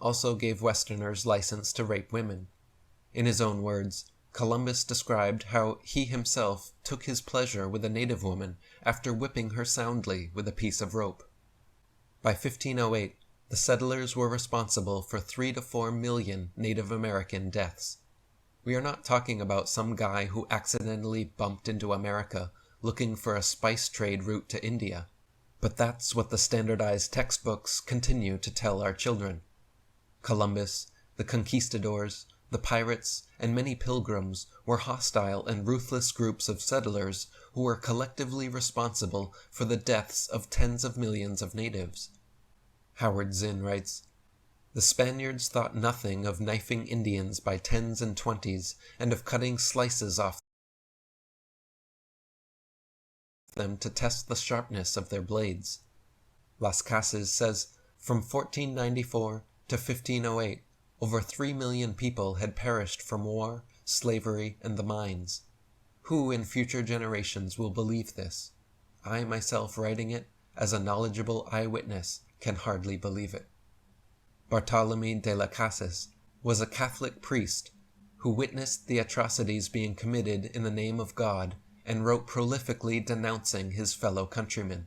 also gave Westerners license to rape women. In his own words, Columbus described how he himself took his pleasure with a native woman after whipping her soundly with a piece of rope. By 1508, the settlers were responsible for 3 to 4 million Native American deaths. We are not talking about some guy who accidentally bumped into America looking for a spice trade route to India, but that's what the standardized textbooks continue to tell our children. Columbus, the conquistadors, the pirates, and many pilgrims were hostile and ruthless groups of settlers who were collectively responsible for the deaths of tens of millions of natives. Howard Zinn writes, "The Spaniards thought nothing of knifing Indians by 10s and 20s, and of cutting slices off them to test the sharpness of their blades." Las Casas says, from 1494 to 1508, over 3 million people had perished from war, slavery, and the mines. Who in future generations will believe this? I myself, writing it as a knowledgeable eyewitness, can hardly believe it. Bartolomé de las Casas was a Catholic priest who witnessed the atrocities being committed in the name of God and wrote prolifically denouncing his fellow countrymen.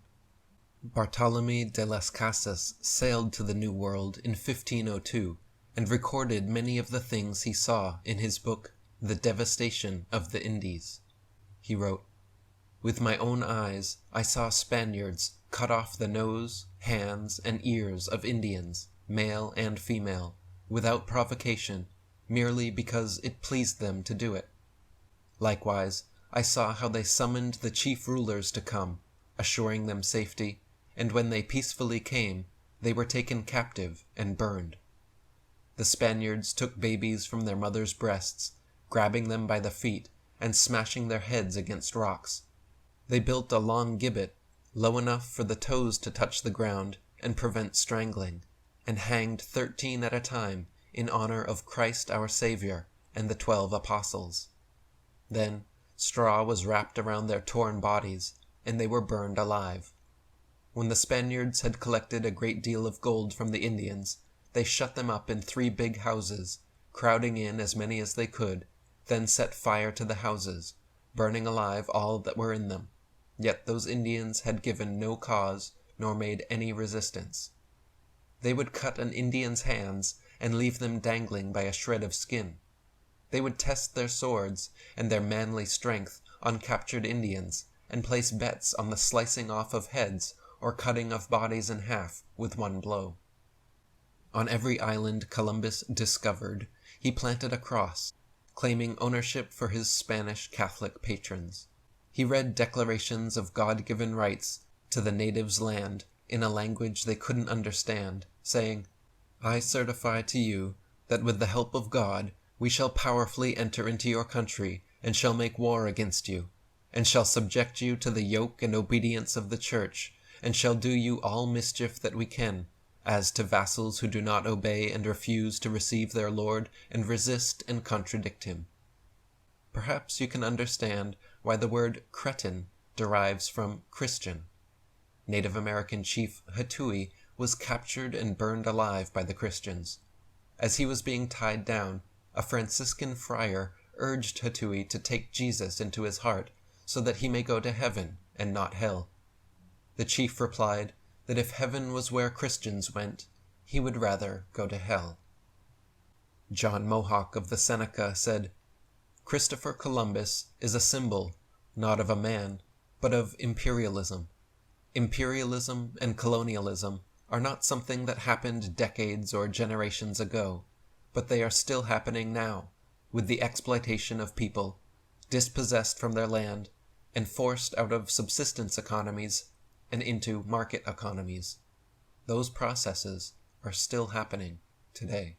Bartolomé de las Casas sailed to the New World in 1502 and recorded many of the things he saw in his book, The Devastation of the Indies. He wrote, "With my own eyes I saw Spaniards cut off the nose, hands, and ears of Indians, male and female, without provocation, merely because it pleased them to do it. Likewise, I saw how they summoned the chief rulers to come, assuring them safety, and when they peacefully came, they were taken captive and burned. The Spaniards took babies from their mothers' breasts, grabbing them by the feet and smashing their heads against rocks. They built a long gibbet, low enough for the toes to touch the ground and prevent strangling, and hanged 13 at a time in honor of Christ our Savior and the 12 apostles. Then straw was wrapped around their torn bodies, and they were burned alive. When the Spaniards had collected a great deal of gold from the Indians, they shut them up in 3 big houses, crowding in as many as they could, then set fire to the houses, burning alive all that were in them. Yet those Indians had given no cause nor made any resistance. They would cut an Indian's hands and leave them dangling by a shred of skin. They would test their swords and their manly strength on captured Indians and place bets on the slicing off of heads or cutting of bodies in half with one blow. On every island Columbus discovered, he planted a cross, claiming ownership for his Spanish Catholic patrons. He read declarations of God-given rights to the natives' land in a language they couldn't understand, saying, "I certify to you that with the help of God we shall powerfully enter into your country and shall make war against you, and shall subject you to the yoke and obedience of the Church, and shall do you all mischief that we can, as to vassals who do not obey and refuse to receive their lord and resist and contradict him." Perhaps you can understand why the word Cretan derives from Christian. Native American chief Hatui was captured and burned alive by the Christians. As he was being tied down, a Franciscan friar urged Hatui to take Jesus into his heart so that he may go to heaven and not hell. The chief replied that if heaven was where Christians went, he would rather go to hell. John Mohawk of the Seneca said, "Christopher Columbus is a symbol, not of a man, but of imperialism. Imperialism and colonialism are not something that happened decades or generations ago, but they are still happening now, with the exploitation of people, dispossessed from their land, and forced out of subsistence economies and into market economies. Those processes are still happening today."